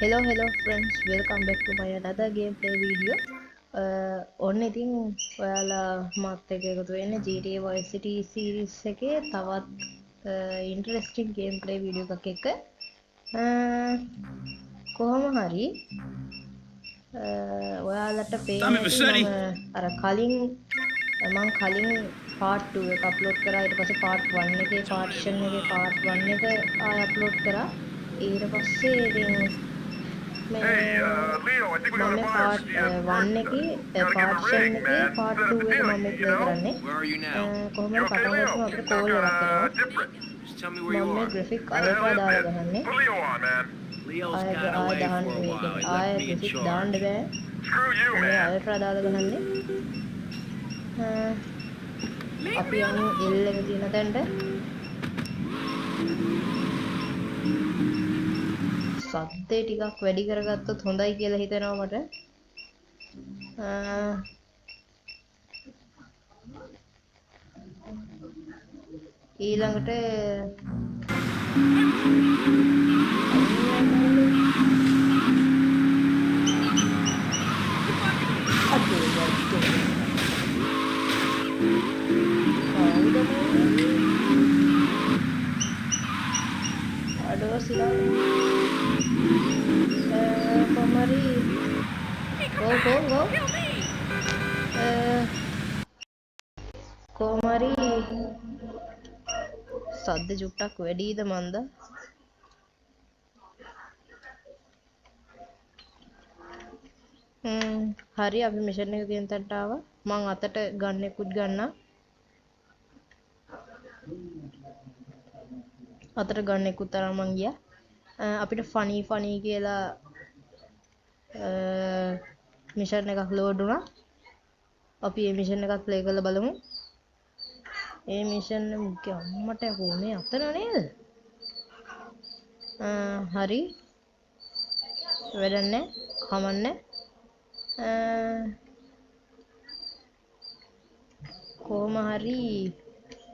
Hello friends, welcome back to my another gameplay video. ඔන්න ඉතින් ඔයාලා මාත් එක්ක එකතු වෙන්නේ GTA Vice City series එකේ තවත් interesting gameplay video එකක් එක්ක. කොහොම හරි ඔයාලට පේන්නේ අර කලින් මම කලින් part 2 එක අප්ලෝඩ් කරා ඊට පස්සේ part 1 එකේ partition එකේ part 1 එක ආය අප්ලෝඩ් කරා ඊට පස්සේ ඉතින් Leo, I think we got a part 1 එකේ partition එකේ part 2 එක මම play කරන්නේ. කොහොමද පටන් ගත්තම අපිට call එකක් එනවා. මම මේ graphic අල්ට්‍රා දාලා ගහන්නේ. Leo's got away for a while. He left me in charge. දාන්න බෑ. Screw you, මේ man. අල්ට්‍රා දාලා ගහන්නේ. අපි යමු L එක තියෙන තැනට. සද්දේ ටිකක් වැඩි කරගත්තොත් හොඳයි කියලා හිතෙනවා මට. ඊළඟට අඩෝ සිලා Komari, go. Komari, සද්ද චුට්ටක් වැඩිද මන්ද? හරි අපි මිෂන් එක තියෙන තැනට ආවා. මං අතට ගන්න එකකුත් ගන්නවා. අතට ගන්න එකකුත් අරන් මං ගියා. අපිට ෆනි කියලා මිෂන් එකක් ලෝඩ් වුණා. අපි මේ මිෂන් එකත් ප්ලේ කරලා බලමු. මේ මිෂන් එක අම්මට කොහොමද අතන නේද? හරි. වැඩක් නැහැ. කමන්නේ. කොහොම හරි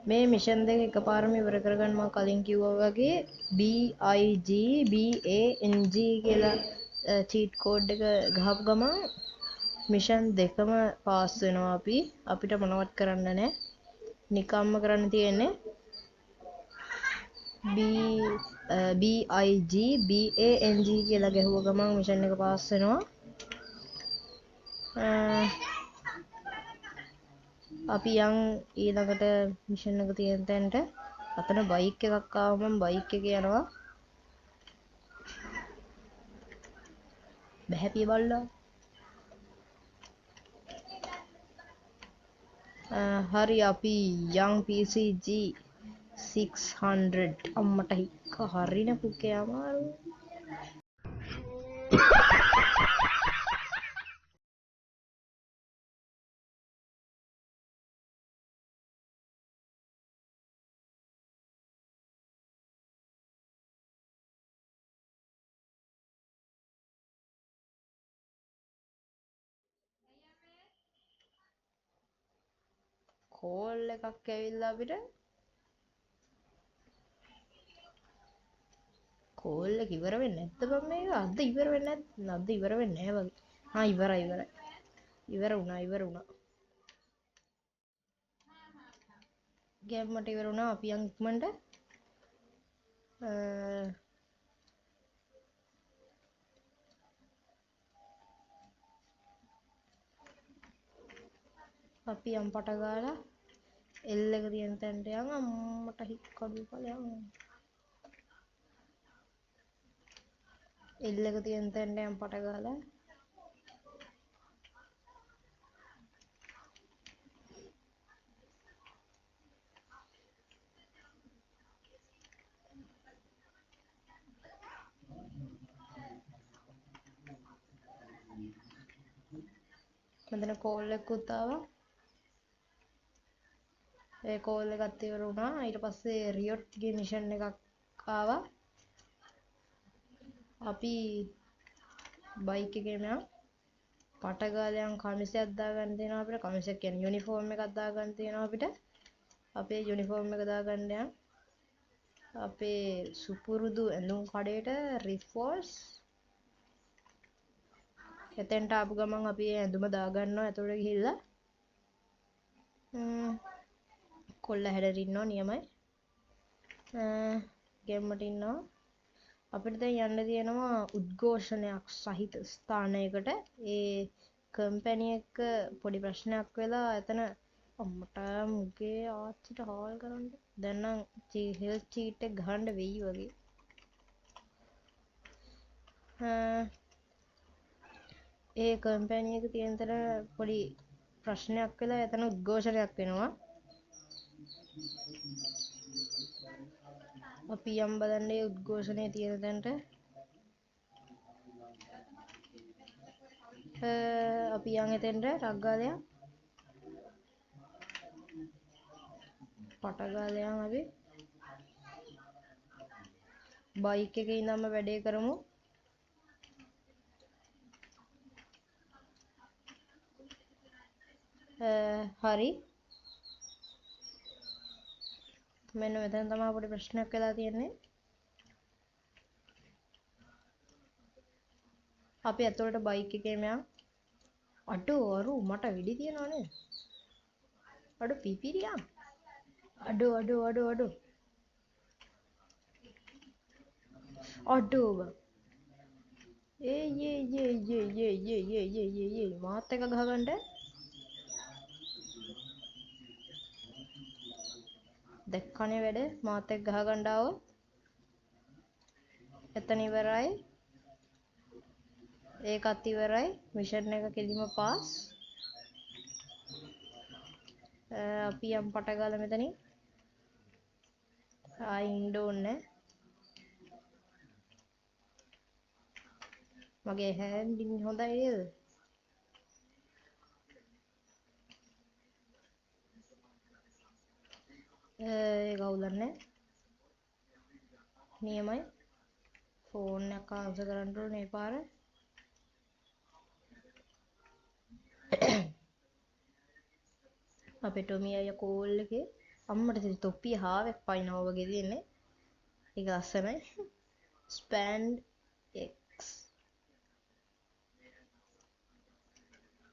මේ මිෂන් දෙක එකපාරම ඉවර කරගන්න මම කලින් කිව්වා වගේ BIG BANG කියලා චීට් කෝඩ් එක ගහපු ගමන් මිෂන් දෙකම පාස් වෙනවා අපිට මොනවත් කරන්න නැහැ නිකම්ම කරන්න තියෙන්නේ BIG BANG කියලා ගැහුව ගමන් මිෂන් එක පාස් වෙනවා අපි යන් ඊළඟට මිෂන් එක තියෙන තැනට අතන බයික් එකක් ආවම මම බයික් එකේ යනවා බහැපිය බල්ලා හරි අපි යන් PCG 600 අම්මට හික්ක හරින පුකේ අමාරු කෝල් එකක් ඇවිල්ලා අපිට කෝල් එක ඉවර වෙන්නේ නැද්ද බං මේක අද ඉවර වෙන්නේ නැත් අද ඉවර වෙන්නේ නැහැ වගේ ඉවරයි ඉවර වුණා ගේම්මට ඉවර වුණා අපි යන් ඉක්මනට අපි යම් පට ගාලා L එක තියෙන තැනට යන් අම්මට හික්කඩු ඵලයන් L එක තියෙන තැනට යම් පට ගාලා මෙතන කෝල් එකකුත් ආවා ඒ කෝල් එකත් ඉවර වුණා ඊට පස්සේ රියොට් ගේ මිෂන් එකක් ආවා අපි බයික් එකේ යනවා පට ගාලා යන් කමිසයක් දාගන්න තියෙනවා අපිට කමිසයක් කියන්නේ යුනිෆෝම් එකක් දාගන්න තියෙනවා අපිට අපේ යුනිෆෝම් එක දාගන්න යන් අපේ සුපුරුදු ඇඳුම් කඩේට රිෆෝල්ස් එතෙන්ට ආපු ගමන් අපි ඇඳුම දාගන්නවා ඇතුළට ගිහිල්ලා කොල්ල හැඩට ඉන්නවා නියමයි ගෙම්මට ඉන්නවා අපිට දැන් යන්න තියෙනවා උද්ඝෝෂණයක් සහිත ස්ථානයකට ඒ කම්පැනි එක පොඩි ප්‍රශ්නයක් වෙලා එතන අම්මට මුගේ ආච්චිට හාල් කරන්න දැන් නම් හෙල්ත් චීට් එක ගහන්න වෙයි වගේ ඒ කම්පැනි එක තියෙන තැන පොඩි ප්‍රශ්නයක් වෙලා එතන උද්ඝෝෂණයක් වෙනවා අපි යම් බලන්න ඒ උද්ඝෝෂණය තියෙන තැනට අපි යන් එතෙන්ට ටක් ගාලා පට ගාලා අපි බයික් එකේ ඉඳන්ම වැඩේ කරමු හරි මෙන්න මෙතන තමයි පොඩි ප්‍රශ්නයක් වෙලා තියෙන්නේ අපි ඇතුළට බයික් එකේම යන් අඩෝ අරු මට වෙඩි තියනවනේ අඩෝ පිපිරියා අඩෝ අඩෝ අඩෝ අඩෝ අඩෝ ඒ මාත් එක ගහගන්න දැක්කනේ වැඩ මාත් එක්ක ගහගන්න ආවොත් එතන ඉවරයි ඒකත් ඉවරයි මිෂන් එක කෙලිම පාස් අපි යම් පට ගාලා මෙතනින් ආයි ඉන්න ඕනේ මගේ හැන්ඩින් හොඳයි නේද ඒක අවුලන්නේ නියමයි ෆෝන් එක ආන්සර් කරන්න ඕනේ පාර අපේ ටොමි අයියා කෝල් එකේ අම්මට තොප්පිය හාවෙක් පයින්නවා වගේ තියෙන්නේ ඒක ලස්සනයි ස්පෑන්ඩ් එක්ස්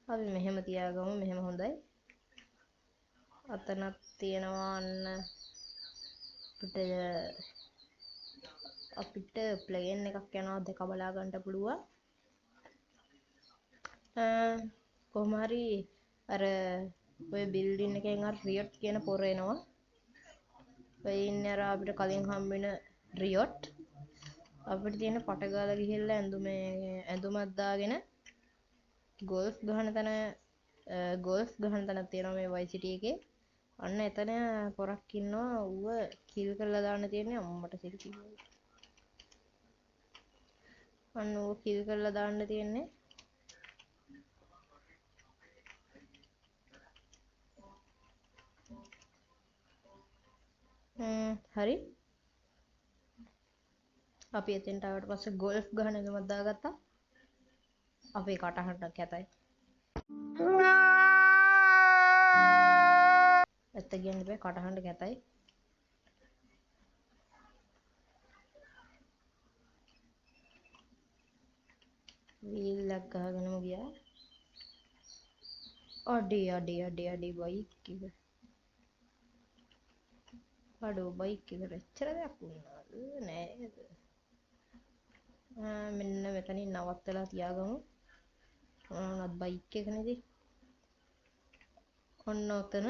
අපි මෙහෙම තියාගමු මෙහෙම හොඳයි අතනක් තියෙනවා අන්න අපිට ප්ලේන් එකක් යනවා දෙක බලා ගන්න පුළුවන් කොහොම හරි අර ඔය බිල්ඩින් එකෙන් අර රියොට් කියන පොර එනවා ඔය ඉන්නේ අර අපිට කලින් හම්බෙන රියොට් අපිට තියෙන පට ගාලා ගිහිල්ලා ඇඳුමක් දාගෙන ගෝල්ෆ් ගහන තැන තියෙනවා මේ වයි සිටි එකේ අන්න එතන පොරක් ඉන්නවා ඌව කිල් කරලා දාන්න තියෙන්නේ අම්මට සිල් කිව්වා අන්න ඌව කිල් කරලා දාන්න තියෙන්නේ හරි අපි එතෙන්ට ආවට පස්සේ ගෝල්ෆ් ගහන එකමත් දාගත්තා අපේ කටහඬක් ඇතයි ඇත්ත කියන්න බෑ කටහඬ කැතයි වීල්ලක් ගහගෙනම ගියා අඩේ බයික් එක අඩෝ බයික් එකට එච්චර දෙයක් වුණාද නේද මෙන්න මෙතනින් නවත්තලා තියාගමු මොනවත් බයික් එක නේද ඔන්න ඔතන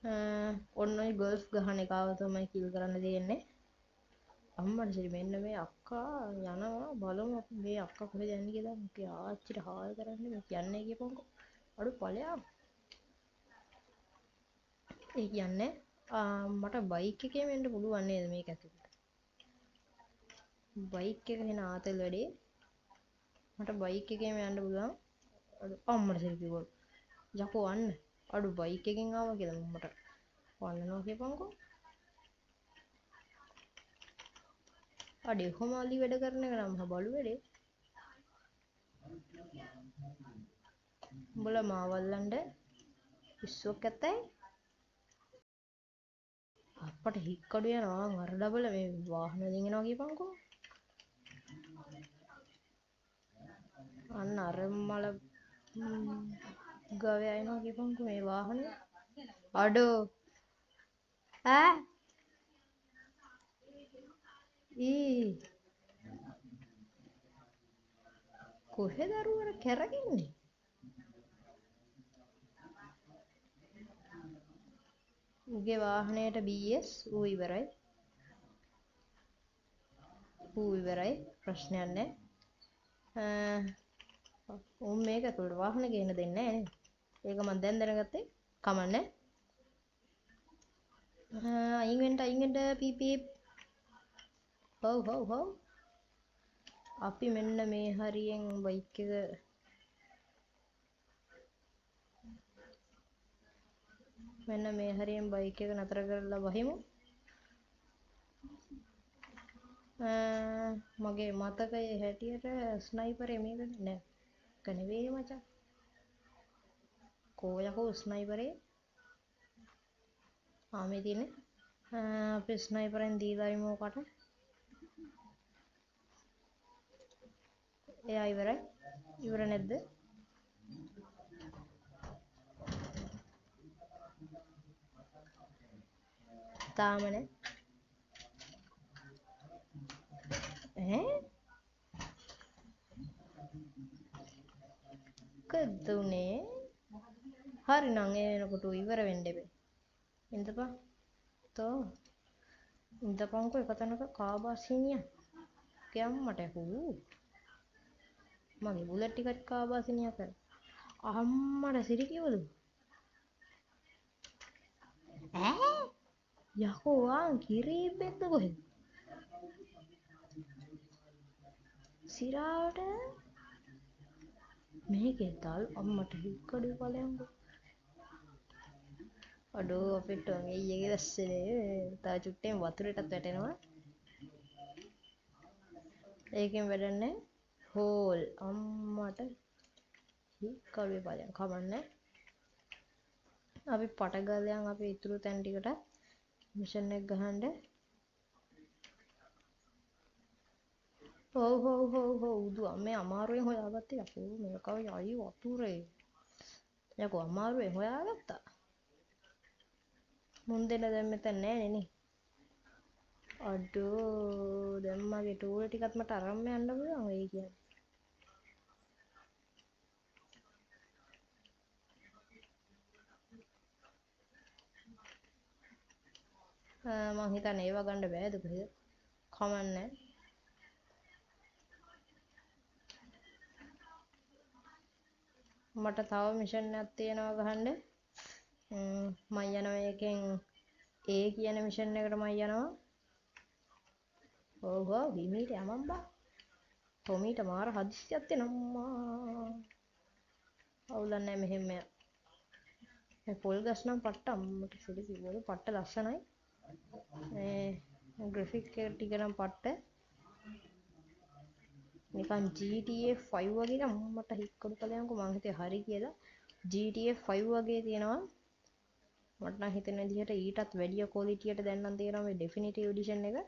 ඔන්න ඔය ගෝල්ෆ් ගහන එකාව තමයි කිල් කරන්න දෙන්නේ අම්මට සරි මෙන්න මේ අක්කා යනවා බලමු අපි මේ අක්කා කොහෙද යන්නේ කියලා මොකේ ආච්චිට හාල් කරන්නේ මේ කියන්නේ කියපන්කො අඩු ඵලයක් ඒ කියන්නේ මට බයික් එකේ වෙන්න පුළුවන් නේද මේක ඇතුළට බයික් එක වෙන ආතල් වැඩේ මට බයික් එකේම යන්න පුළුවන් අම්මට සරි කිව්වලු යකෝ අන්න අඩු බයික් එකෙන් ආවා කියලා මට වන්නනවා කියපන්කො අඩේ කොහොම අලි වැඩ කරන එක නම් බලු වැඩේ උඹලා මාවල්ලන්ඩ පිස්සුවක් ඇත්තයි අපට හික්කඩු යනවා අර ඩබල මේ වාහන දිනනවා කියපන්කො අන්න අර මල ගවයා එනවා කියපන්කෝ මේ වාහනේ. අඩෝ ඈ ඊ කොහෙද අරුවර කැරගෙන්නේ? උගේ වාහනයට BS ඌ ඉවරයි. ඌ ඉවරයි ප්‍රශ්නයක් නැහැ. උන් මේක ඇතුළට වාහන ගේන්න දෙන්නේ නැහැ නේද? ඒක මම දැන් දැනගත්තේ. කමන්නේ. අයින් වෙන්න පීප් පීප්. හව් හව් හව්. අපි මෙන්න මේ හරියෙන් බයික් එක නතර කරලා වහිමු. මගේ මතකයේ හැටියට ස්නයිපරේ මේක නෑ. ඒක නෙවෙයි මචං. කෝයකෝ ස්නයිපරේ. මේ තියෙන්නේ. අපි ස්නයිපරෙන් දීලා ඉමු කට. එයා ඉවරයි. ඉවර නැද්ද? තාම නෑ. කදුනේ හරි නම් ඒ වෙනකොට ඉවර වෙන්න එපේ. ඉඳපන්. තෝ ඉඳපන්කෝ එක තැනක කාබාසිනිය. කැම්මට හූ. මගේ බුලට් ටිකත් කාබාසිනිය කර. අම්මට සිරි කිව්වලු. යකෝ වාන් කිරීබෙක්ද කොහෙද? සිරාවට මේකේ තල් අම්මට හික්කඩු ඵලයන්කෝ. අඩෝ අපිට මේ ඊයේ දැස්සනේ තා චුට්ටෙන් වතුරටත් වැටෙනවා. ඒකෙන් වැඩක් නැහැ. හෝල් අම්මට හික්කඩු ඵලයන් කමන්නේ. අපි පටගලයන් අපි ඉතුරු තැන් ටිකට මිෂන් එක ගහන්න. හොව් උදුවා මේ අමාරුවෙන් හොයාගත්තේ යකෝ මේකව යයි වතුරේ. යකෝ අමාරුවෙන් හොයාගත්තා. මුන් දෙන්න දැන් මෙතන නෑනේ නේ. අඩෝ දැන් මගේ ටූල් ටිකත් මට අරන් යන්න පුළුවන් වෙයි කියන්නේ. මං හිතන්නේ ඒව ගන්න බෑද කොහෙද? කමන්නේ. මට තව මිෂන් එකක් තියෙනවා ගහන්න. මම යනවා එකෙන් A කියන මිෂන් එකට මම යනවා. ඔව් හිමීට යමන් බා. ටොමීට මාර හදිස්සියක් දෙනම්මා. අවුලක් නැහැ මෙහෙම යන්න. මේ පොල් ගස් නම් පට්ට අම්මට සිරි කිව්වලු පට්ට ලස්සනයි. මේ ග්‍රැෆික් එක ටික නම් පට්ට. නිකන් GTA 5 වගේ නම් මට හික්කඩු කලයන්කෝ මං හිතේ හරි කියලා. GTA 5 වගේ තියෙනවා. මට නම් හිතෙන විදිහට ඊටත් වැඩිය ක්වොලිටි එකට දැන් නම් තියෙනවා මේ ඩෙෆිනිටිව් එඩිෂන් එක.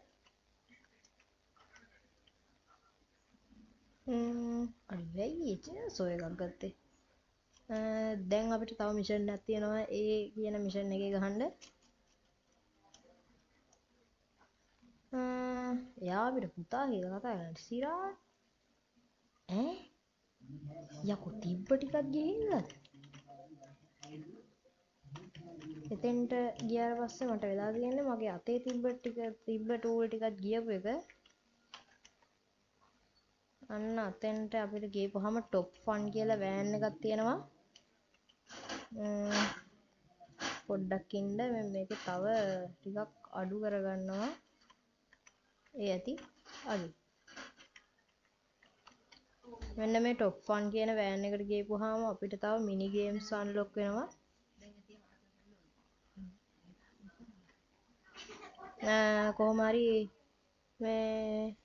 අර වෙයි සෝ එකක් ගත්තේ. දැන් අපිට තව මිෂන් එකක් තියෙනවා ඒ කියන මිෂන් එකේ ගහන්න. එයා අපිට පුතා කියලා කතා කරන්නේ සිරා. යකෝ තිබ්බ ටිකක් ගිහිල්ලාද? එතෙන්ට ගියාට පස්සේ මට වෙලා තියෙන්නේ මගේ අතේ තිබ්බ ටූල් ටිකක් ගියපු එක. අන්න අතෙන්ට අපිට ගියපුවාම টොප් ෆන් කියලා වෑන් එකක් තියෙනවා. පොඩ්ඩක් ඉන්න මේක තව ටිකක් අඩු කරගන්නවා. ඒ ඇති අඩු. මෙන්න මේ টොප් ෆන් කියන වෑන් එකට ගියපුවාම අපිට තව මිනි ගේම්ස් අන්ලොක් වෙනවා. කොහොම හරි මේ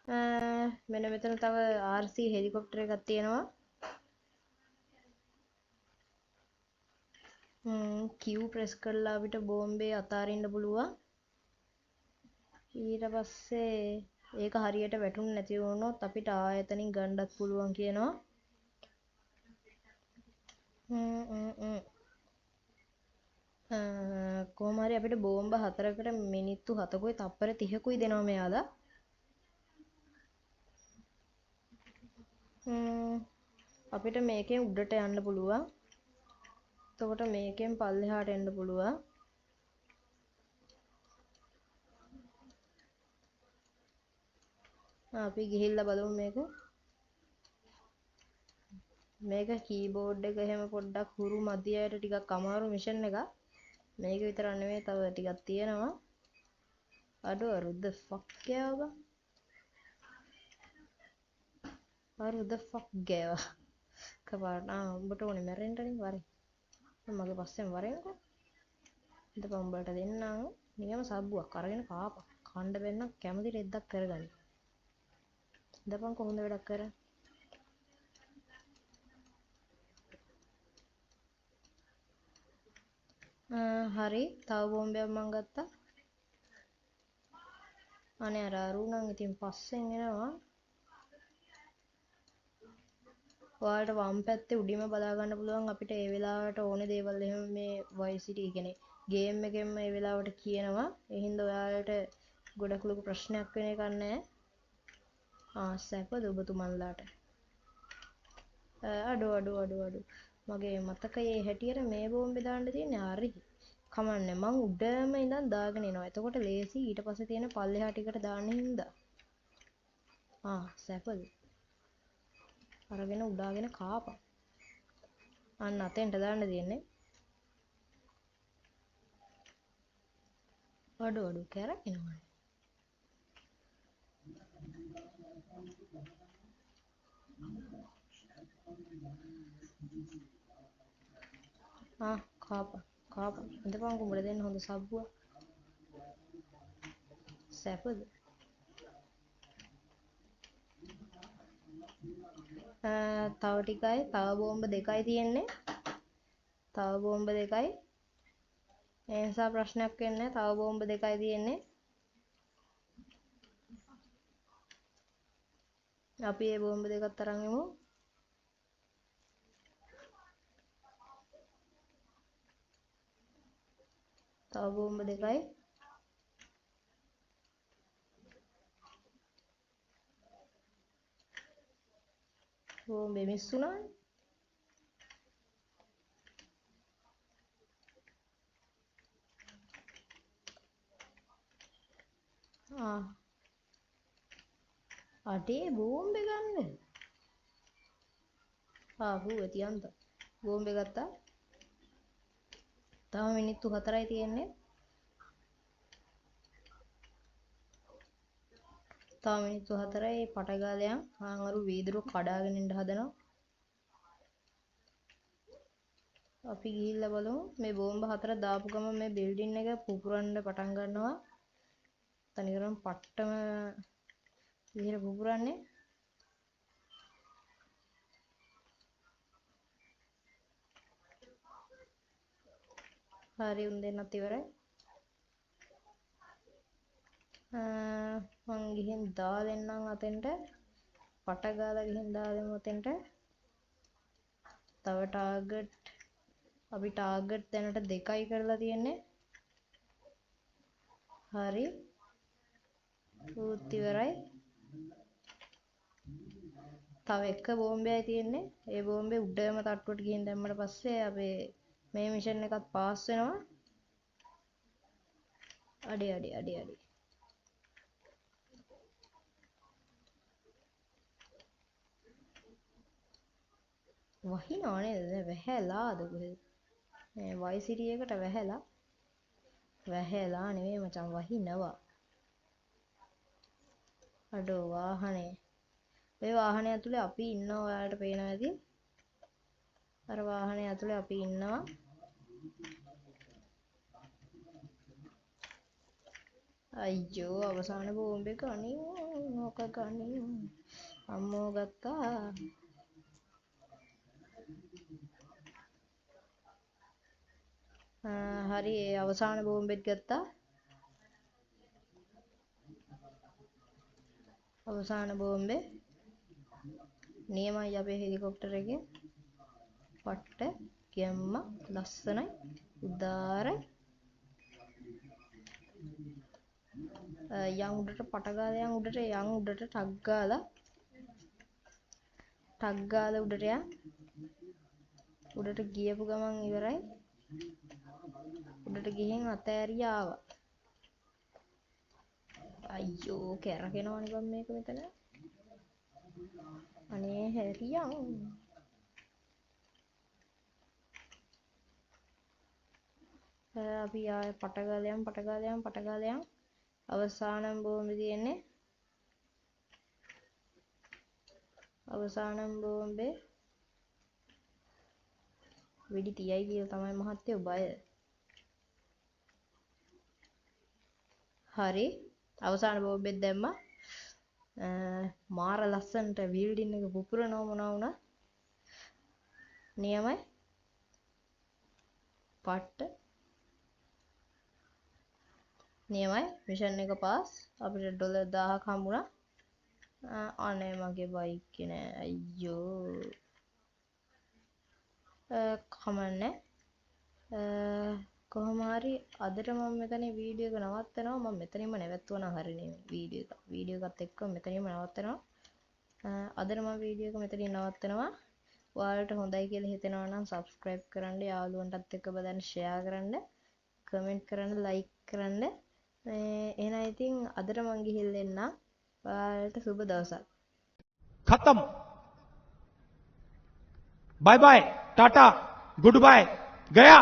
මෙන්න මෙතන තව RC හෙලිකොප්ටර් එකක් තියෙනවා. Q ප්‍රෙස් කරලා අපිට බෝම්බේ අතාරින්න පුළුවන්. ඊට පස්සේ ඒක හරියට වැටුනේ නැති වුණොත් අපිට ආයතනින් ගන්නත් පුළුවන් කියනවා. කොහොම හරි අපිට බෝම්බ 4කට මිනිත්තු 7කුයි තප්පර 30කුයි දෙනවා මෙයාලා. අපිට මේකෙන් උඩට යන්න පුළුවන්. එතකොට මේකෙන් පල්ලෙහාට එන්න පුළුවන්. අපි ගිහිල්ලා බලමු මේක. මේක කීබෝඩ් එක එහෙම පොඩ්ඩක් හුරු මදියට ටිකක් අමාරු මිෂන් එකක්. මේක විතර නෙමෙයි තව ටිකක් තියෙනවා. අඩෝ the fuck ගෑවා. the fuck ගෑවා. කපාට උඹට ඕනේ මැරෙන්නනේ වරේ. මගේ පස්සෙන් වරෙන්කෝ. ඉතින් උඹට දෙන්නම් නිකම්ම සබ්බුවක් අරගෙන කාපන්. කණ්ඩ වෙන්න කැමති රෙද්දක් කරගන්න. ඉඳපන් කොහොමද වැඩක් කරන්නේ? හරි තව බෝම්බයක් මං ගත්තා. අනේ අර අරුණන් ඉතින් පස්සෙන් එනවා. ඔයාලට වම් පැත්තේ උඩින්ම බලා ගන්න පුළුවන් අපිට ඒ වෙලාවට ඕනේ දේවල් එහෙම මේ Vice City කියන්නේ ගේම් එකෙන්ම ඒ වෙලාවට කියනවා. ඒ හින්දා ඔයාලට ගොඩක් ලොකු ප්‍රශ්නයක් වෙන එකක් නැහැ. සැපද ඔබතුමන්ලාට. අඩෝ මගේ මතකයේ හැටියට මේ බෝම්බේ දාන්න තියෙන්නේ හරි. කමන්නේ මං උඩම ඉඳන් දාගෙන එනවා. එතකොට ලේසි ඊට පස්සේ තියෙන පල්ලෙහා ටිකට දාන්න හින්දා. සැපද. අරගෙන උඩාගෙන කාපන්. අන්න අතෙන්ට දාන්න තියෙන්නේ. අඩෝ කැරකිනවනේ. කාපන්. ඉඳපන් උඹට දෙන්න හොඳ සබ්බුවක්. සැපද. තව ටිකයි තව බෝම්බ දෙකයි තියෙන්නේ. තව බෝම්බ දෙකයි. ඒ නිසා ප්‍රශ්නයක් වෙන්නේ නැහැ. තව බෝම්බ දෙකයි තියෙන්නේ. අපි මේ බෝම්බ දෙකත් අරන් යමු. තව බෝම්බ දෙකයි. බෝම්බෙ මිස් වුණානේ. අඩේ බෝම්බෙ ගන්න. හුව තියන්ත. බෝම්බෙ ගත්තා. තව මිනිත්තු 4යි තියෙන්නේ. තව මිනිත්තු 4යි පටගාලයන් අරු වීදුරු කඩාගෙන ඉන්න හදනවා. අපි ගිහිල්ලා බලමු මේ බෝම්බ 4 දාපු ගමන් මේ බිල්ඩින් එක පුපුරන්න පටන් ගන්නවා. තනිකරම පට්ටම විදිහට පුපුරන්නේ. හරි උන් දෙන්නත් ඉවරයි. මං ගිහින් දාලෙන්නම් අතෙන්ට. පට ගාලා ගිහින් දාලෙමු අතෙන්ට. තව අපි ටාගට් දැනට 2යි කරලා තියෙන්නේ. හරි. ඌත් ඉවරයි. තව එක බෝම්බයයි තියෙන්නේ. ඒ බෝම්බේ උඩම තට්ටුවට ගිහින් දැම්මට පස්සේ අපේ මේ මිෂන් එකත් පාස් වෙනවා. අඩේ. වහිනව නේද? වැහැලාද කොහෙද? මේ Vice City එකට වැහැලා නෙමෙයි මචං වහිනවා. අඩෝ වාහනේ. ඒ වාහනේ ඇතුලේ අපි ඉන්නවා ඔයාලට පේනවා ඇති. අර වාහනේ ඇතුලේ අපි ඉන්නවා. අයියෝ අවසාන බෝම්බ එක අනින් ඕක ගනින් අම්මෝ ගත්තා. හරි අවසාන බෝම්බෙත් ගත්තා. අවසාන බෝම්බේ නියමයි අපේ හෙලිකොප්ටර් එකේ. පට්ට ගැම්ම ලස්සනයි උදාරයි. යන් උඩට පටගාලා යන් උඩට ටක් ගාලා උඩට යන් උඩට ගියපු ගමන් ඉවරයි. උඩට ගිහින් අතෑරියා ආවා. අයියෝ කැරගෙනවනේ බම් මේක මෙතන. අනේ හැරියන්. අපි ආය පටගාලා යන් අවසානම් බෝම්බේ තියෙන්නේ. අවසානම් බෝම්බේ වෙඩි තියයි කියලා තමයි මහත්තයෝ බය. හරි අවසාන බෝම්බෙත් දැම්මා. මාර ලස්සනට බිල්ඩින් එක පුපුරනවා මොනවා වුණා. නියමයි. පට්ට. නියමයි. මිෂන් එක පාස්. අපිට ඩොලර් 1000ක් හම්බුණා. අනේ මගේ බයික් එක නෑ. අයියෝ. කමන්නේ. කොහොම හරි අදට මම මෙතන වීඩියෝ එක නවත්තනවා. මම මෙතනින්ම නැවැත්තුවා නම් හරිනේ වීඩියෝ එකත් එක්ක මෙතනින්ම නවත්තනවා. අදට මම වීඩියෝ එක මෙතනින් නවත්තනවා. ඔයාලට හොඳයි කියලා හිතෙනවා නම් subscribe කරන්න, යාළුවන්ටත් එක්ක බෙදන්න, share කරන්න, comment කරන්න, like කරන්න. එහෙනම් ඉතින් අදට මං ගිහිල්ලා එන්න. ඔයාලට සුබ දවසක්. खत्म bye bye tata goodbye गया